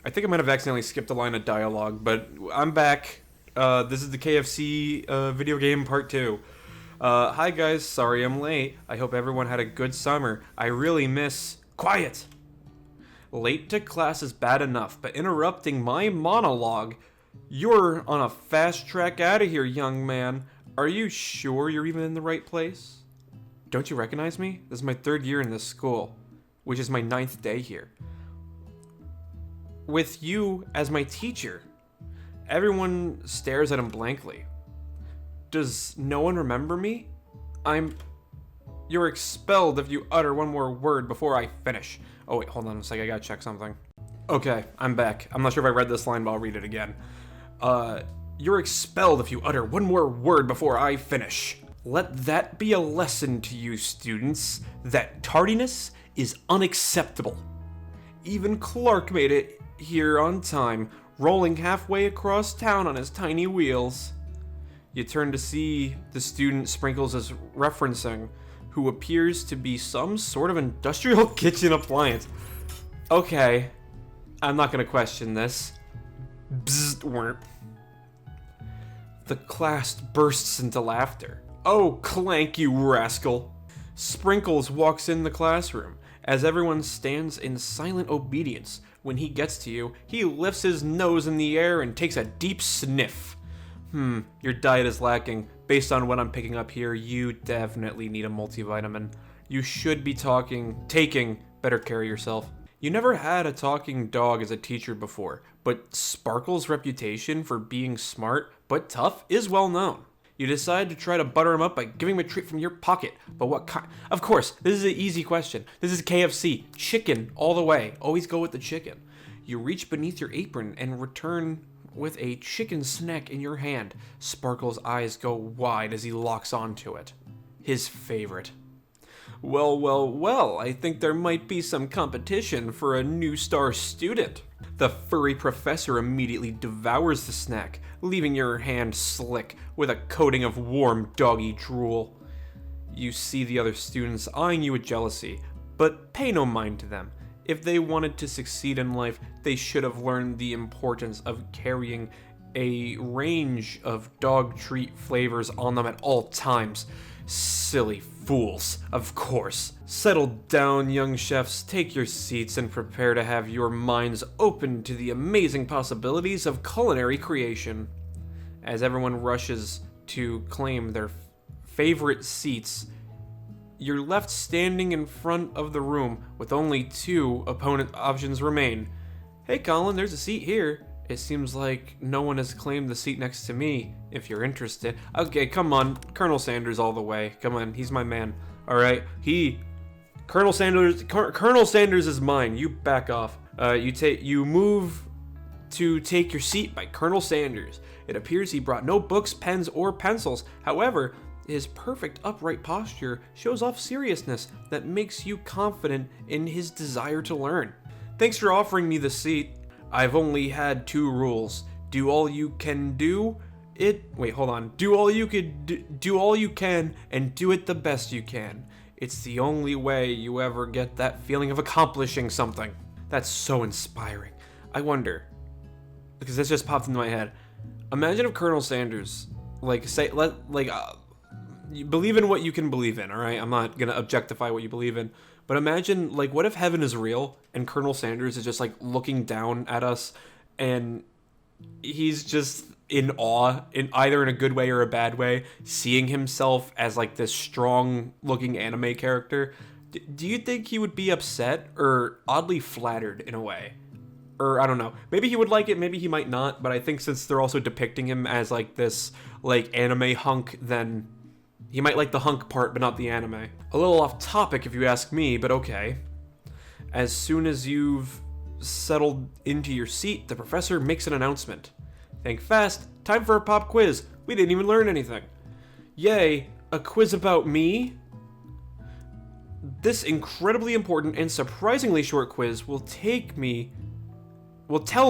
I think I might have accidentally skipped a line of dialogue, but I'm back. This is the KFC video game part 2. Hi guys, sorry I'm late. I hope everyone had a good summer. I really miss... Quiet! Late to class is bad enough, but interrupting my monologue... You're on a fast track out of here, young man. Are you sure you're even in the right place? Don't you recognize me? This is my 3rd year in this school, which is my 9th day here. With you as my teacher. Everyone stares at him blankly. Does no one remember me? You're expelled if you utter one more word before I finish. Oh wait, hold on a sec, I gotta check something. Okay, I'm back. I'm not sure if I read this line, but I'll read it again. You're expelled if you utter one more word before I finish. Let that be a lesson to you students, that tardiness is unacceptable. Even Clark made it here on time, rolling halfway across town on his tiny wheels. You turn to see the student Sprinkles is referencing, who appears to be some sort of industrial kitchen appliance. Okay, I'm not gonna question this. Bzzzt, wimp. The class bursts into laughter. Oh, Clank, you rascal! Sprinkles walks in the classroom. As everyone stands in silent obedience, when he gets to you, he lifts his nose in the air and takes a deep sniff. Your diet is lacking. Based on what I'm picking up here, you definitely need a multivitamin. You should be taking better care of yourself. You never had a talking dog as a teacher before, but Sparkle's reputation for being smart but tough is well known. You decide to try to butter him up by giving him a treat from your pocket, but what kind? Of course, this is an easy question. This is KFC. Chicken all the way. Always go with the chicken. You reach beneath your apron and return with a chicken snack in your hand. Sparkle's eyes go wide as he locks onto it. His favorite. Well, I think there might be some competition for a new star student. The furry professor immediately devours the snack, leaving your hand slick with a coating of warm doggy drool. You see the other students eyeing you with jealousy, but pay no mind to them. If they wanted to succeed in life, they should have learned the importance of carrying a range of dog treat flavors on them at all times. Silly fools, of course. Settle down, young chefs, take your seats and prepare to have your minds open to the amazing possibilities of culinary creation. As everyone rushes to claim their favorite seats, you're left standing in front of the room with only 2 opponent options remain. Hey Colin, there's a seat here. It seems like no one has claimed the seat next to me, if you're interested. Okay, come on, Colonel Sanders all the way. Come on, he's my man. Alright, Colonel Sanders is mine. You back off. You move to take your seat by Colonel Sanders. It appears he brought no books, pens, or pencils. However, his perfect upright posture shows off seriousness that makes you confident in his desire to learn. Thanks for offering me the seat. I've only had 2 rules. Do all you can do it. Wait, hold on. Do all you can and do it the best you can. It's the only way you ever get that feeling of accomplishing something. That's so inspiring. I wonder, because this just popped into my head. Imagine if Colonel Sanders, you believe in what you can believe in, all right? I'm not gonna objectify what you believe in, but imagine, what if heaven is real and Colonel Sanders is just looking down at us, and he's just in awe, either in a good way or a bad way, seeing himself as this strong-looking anime character. Do you think he would be upset or oddly flattered in a way? Or I don't know. Maybe he would like it, maybe he might not. But I think since they're also depicting him as this anime hunk, then he might like the hunk part, but not the anime. A little off topic if you ask me, but okay. As soon as you've settled into your seat, the professor makes an announcement. Think fast, time for a pop quiz. We didn't even learn anything. Yay, a quiz about me? This incredibly important and surprisingly short quiz will tell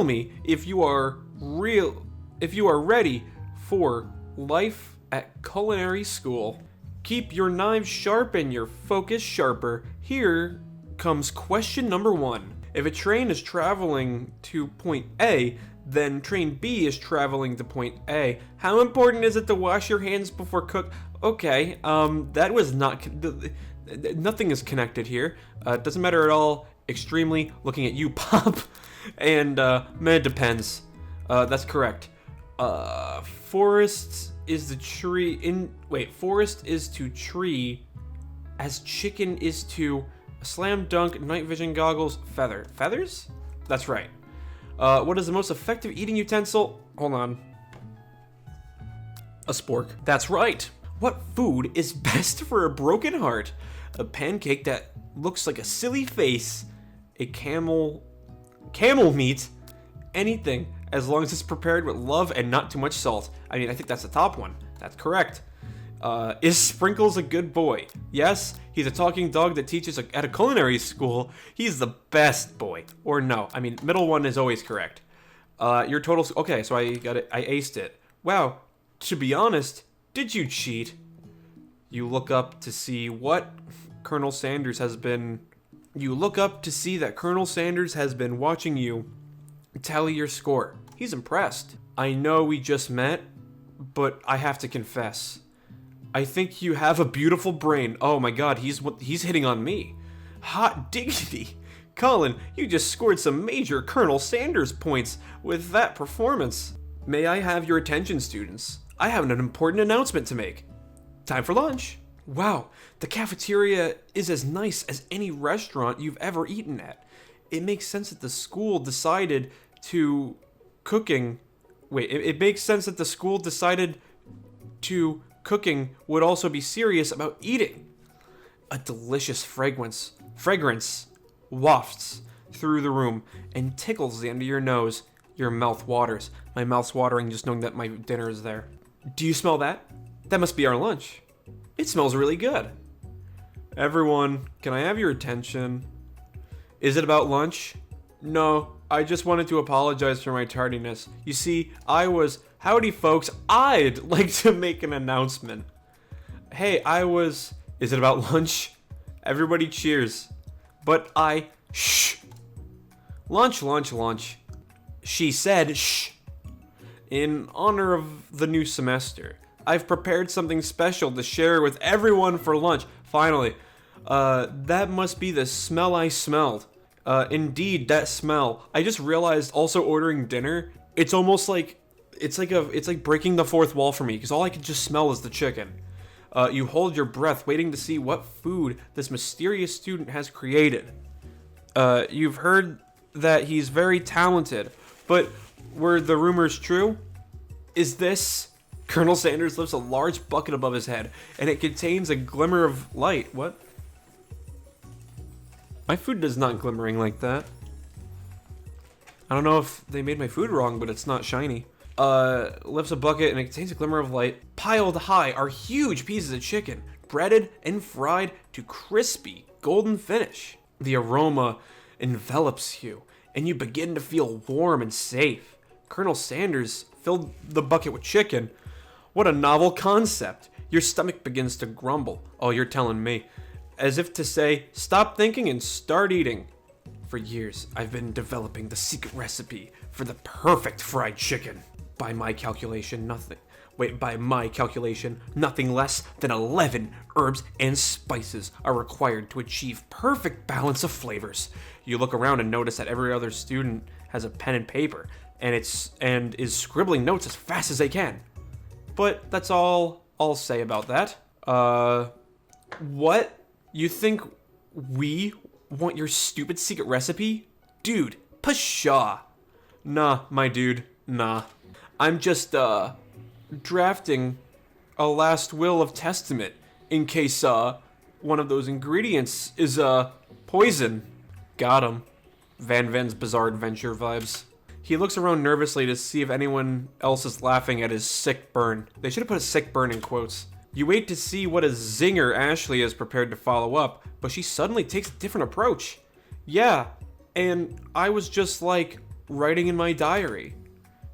me if you are ready for life at culinary school. Keep your knives sharp and your focus sharper. Here comes question number 1. If a train is traveling to point A, then train B is traveling to point A. How important is it to wash your hands before cook? Okay, that was not... Nothing is connected here. Doesn't matter at all. Extremely. Looking at you, Pop. And, man, it depends. That's correct. Forest is the tree in... Wait, forest is to tree as chicken is to slam dunk, night vision goggles, feather. Feathers? That's right. What is the most effective eating utensil? Hold on. A spork. That's right. What food is best for a broken heart? A pancake that looks like a silly face. A camel meat. Anything, as long as it's prepared with love and not too much salt. I mean, I think that's the top one. That's correct. Is Sprinkles a good boy? Yes, he's a talking dog that teaches at a culinary school. He's the best boy. Or no, I mean, middle one is always correct. Your total... Okay, so I got it. I aced it. Wow, to be honest, did you cheat? You look up to see what Colonel Sanders has been... You look up to see that Colonel Sanders has been watching you tally your score. He's impressed. I know we just met, but I have to confess. I think you have a beautiful brain. Oh my god, he's hitting on me. Hot diggity. Colin, you just scored some major Colonel Sanders points with that performance. May I have your attention, students? I have an important announcement to make. Time for lunch. Wow, the cafeteria is as nice as any restaurant you've ever eaten at. It makes sense that the school decided to cooking... Wait, it makes sense that the school decided to cooking would also be serious about eating. A delicious fragrance wafts through the room and tickles the end of your nose. Your mouth waters. My mouth's watering just knowing that my dinner is there. Do you smell that? That must be our lunch. It smells really good. Everyone, can I have your attention? Is it about lunch? No, I just wanted to apologize for my tardiness. You see, howdy folks, I'd like to make an announcement. Hey, is it about lunch? Everybody cheers. But shh. Lunch. She said, shh. In honor of the new semester, I've prepared something special to share with everyone for lunch. Finally, that must be the smell I smelled. Indeed, that smell. I just realized also ordering dinner, it's almost like, it's like breaking the fourth wall for me, because all I can just smell is the chicken. You hold your breath, waiting to see what food this mysterious student has created. You've heard that he's very talented, but were the rumors true? Is this... Colonel Sanders lifts a large bucket above his head, and it contains a glimmer of light. What? My food is not glimmering like that. I don't know if they made my food wrong, but it's not shiny. Lifts a bucket, and it contains a glimmer of light. Piled high are huge pieces of chicken, breaded and fried to crispy, golden finish. The aroma envelops you, and you begin to feel warm and safe. Colonel Sanders filled the bucket with chicken. What a novel concept. Your stomach begins to grumble. Oh, you're telling me. As if to say, stop thinking and start eating. For years, I've been developing the secret recipe for the perfect fried chicken. By my calculation, nothing less than 11 herbs and spices are required to achieve perfect balance of flavors. You look around and notice that every other student has a pen and paper, and is scribbling notes as fast as they can. But that's all I'll say about that. What? You think we want your stupid secret recipe? Dude, pshaw. Nah, my dude, nah. I'm just, drafting a last will of testament in case, one of those ingredients is, poison. Got him. Van's Bizarre Adventure vibes. He looks around nervously to see if anyone else is laughing at his sick burn. They should have put a sick burn in quotes. You wait to see what a zinger Ashley is prepared to follow up, but she suddenly takes a different approach. Yeah, and I was just like writing in my diary.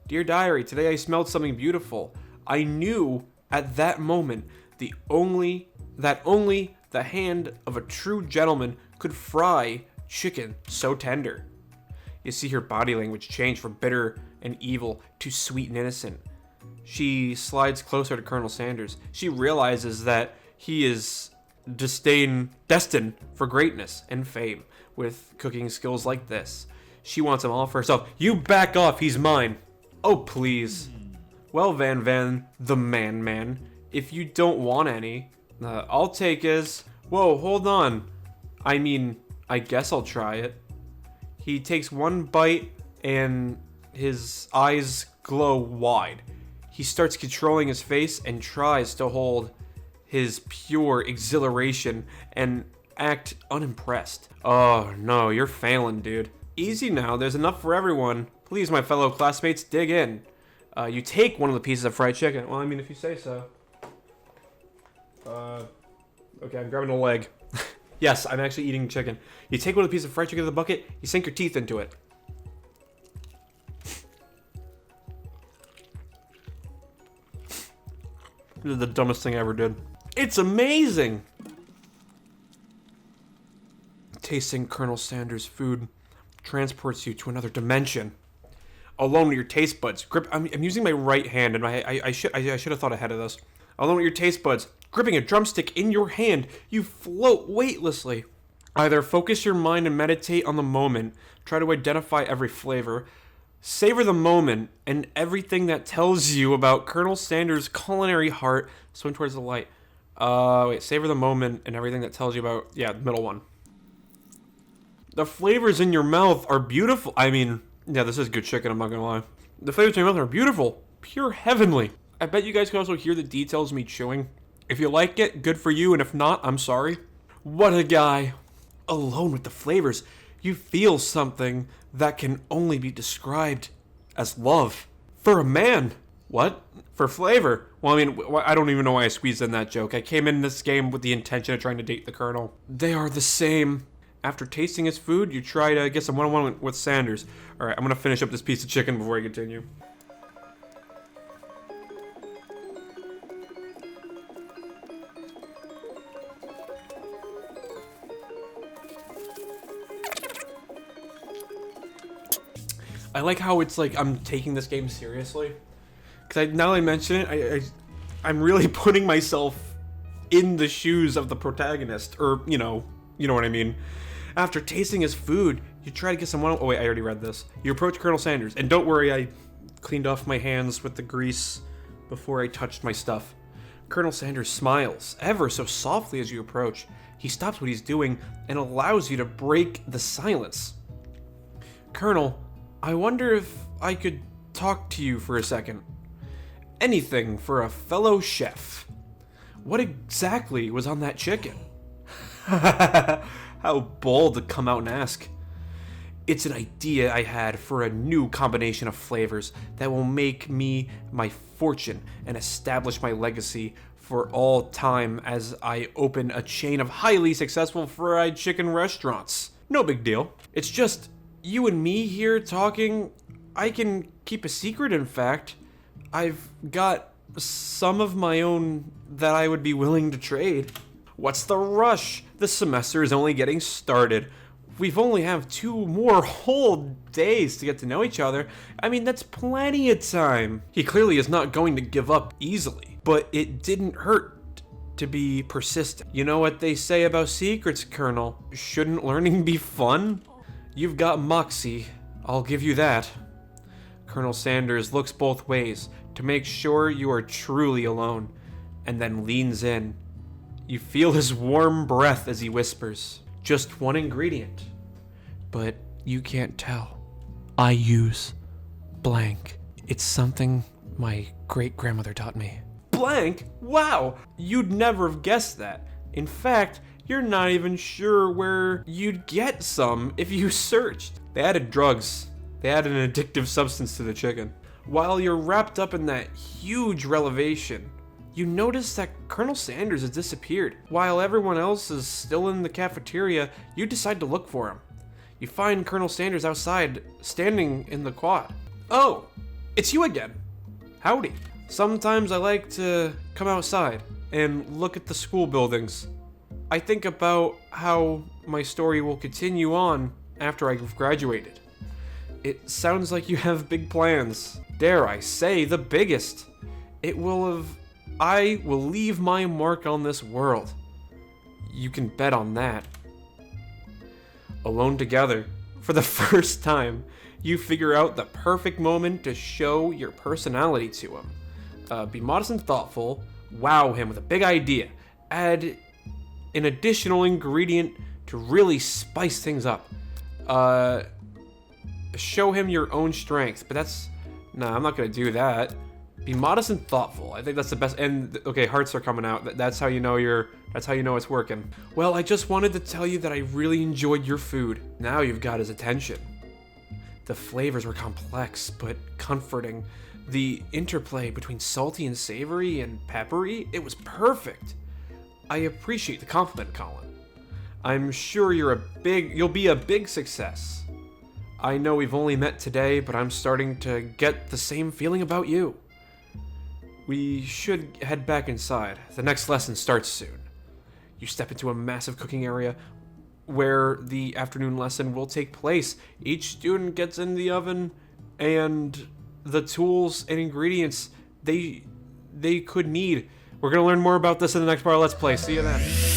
Dear diary, today I smelled something beautiful. I knew at that moment that only the hand of a true gentleman could fry chicken so tender. You see her body language change from bitter and evil to sweet and innocent. She slides closer to Colonel Sanders. She realizes that he is destined for greatness and fame with cooking skills like this. She wants him all for herself. You back off, he's mine. Oh, please. Well, Van, the man, if you don't want any, I'll take his. Whoa, hold on. I mean, I guess I'll try it. He takes one bite and his eyes glow wide. He starts controlling his face and tries to hold his pure exhilaration and act unimpressed. Oh no, you're failing, dude. Easy now, there's enough for everyone. Please, my fellow classmates, dig in. You take one of the pieces of fried chicken. Well, I mean, if you say so. Okay, I'm grabbing a leg. Yes, I'm actually eating chicken. You take one of the pieces of fried chicken in the bucket, you sink your teeth into it. This is the dumbest thing I ever did. It's amazing! Tasting Colonel Sanders' food transports you to another dimension. Alone with your taste buds. I'm using my right hand, and I should have thought ahead of this. Alone with your taste buds, gripping a drumstick in your hand, you float weightlessly. Either focus your mind and meditate on the moment, try to identify every flavor, savor the moment and everything that tells you about Colonel Sanders' culinary heart. Swim towards the light. Savor the moment and everything that tells you about, the middle one. The flavors in your mouth are beautiful. I mean, this is good chicken, I'm not gonna lie. The flavors in your mouth are beautiful. Pure heavenly. I bet you guys can also hear the details of me chewing. If you like it, good for you, and if not, I'm sorry. What a guy. Alone with the flavors, you feel something that can only be described as love. For a man. What? For flavor. Well, I mean, I don't even know why I squeezed in that joke. I came in this game with the intention of trying to date the Colonel. They are the same. After tasting his food, you try to get some one-on-one with Sanders. Alright, I'm gonna finish up this piece of chicken before I continue. I like how it's like I'm taking this game seriously. Because now that I mention it, I'm really putting myself in the shoes of the protagonist. Or, you know what I mean. After tasting his food, you try to get some one. Oh wait, I already read this. You approach Colonel Sanders. And don't worry, I cleaned off my hands with the grease before I touched my stuff. Colonel Sanders smiles, ever so softly as you approach. He stops what he's doing and allows you to break the silence. Colonel, I wonder if I could talk to you for a second. Anything for a fellow chef. What exactly was on that chicken? How bold to come out and ask. It's an idea I had for a new combination of flavors that will make me my fortune and establish my legacy for all time as I open a chain of highly successful fried chicken restaurants. No big deal. It's just you and me here talking. I can keep a secret, in fact. I've got some of my own that I would be willing to trade. What's the rush? The semester is only getting started. We've only have 2 more whole days to get to know each other. I mean, that's plenty of time. He clearly is not going to give up easily, but it didn't hurt to be persistent. You know what they say about secrets, Colonel? Shouldn't learning be fun? You've got moxie, I'll give you that. Colonel Sanders looks both ways to make sure you are truly alone, and then leans in. You feel his warm breath as he whispers, just one ingredient, but you can't tell. I use blank. It's something my great-grandmother taught me. Blank? Wow! You'd never have guessed that. In fact, you're not even sure where you'd get some if you searched. They added drugs. They added an addictive substance to the chicken. While you're wrapped up in that huge revelation, you notice that Colonel Sanders has disappeared. While everyone else is still in the cafeteria, you decide to look for him. You find Colonel Sanders outside, standing in the quad. Oh, it's you again. Howdy. Sometimes I like to come outside and look at the school buildings. I think about how my story will continue on after I've graduated. It sounds like you have big plans. Dare I say, the biggest. I will leave my mark on this world. You can bet on that. Alone together, for the first time, you figure out the perfect moment to show your personality to him. Be modest and thoughtful, wow him with a big idea, add an additional ingredient to really spice things up. Show him your own strength, but nah, I'm not gonna do that. Be modest and thoughtful. I think that's the best. And okay, hearts are coming out. That's how you know it's working. Well, I just wanted to tell you that I really enjoyed your food. Now you've got his attention. The flavors were complex but comforting. The interplay between salty and savory and peppery, it was perfect. I appreciate the compliment, Colin. I'm sure you'll be a big success. I know we've only met today, but I'm starting to get the same feeling about you. We should head back inside. The next lesson starts soon. You step into a massive cooking area where the afternoon lesson will take place. Each student gets in the oven, and the tools and ingredients they could need. We're gonna learn more about this in the next part of Let's Play. See you then.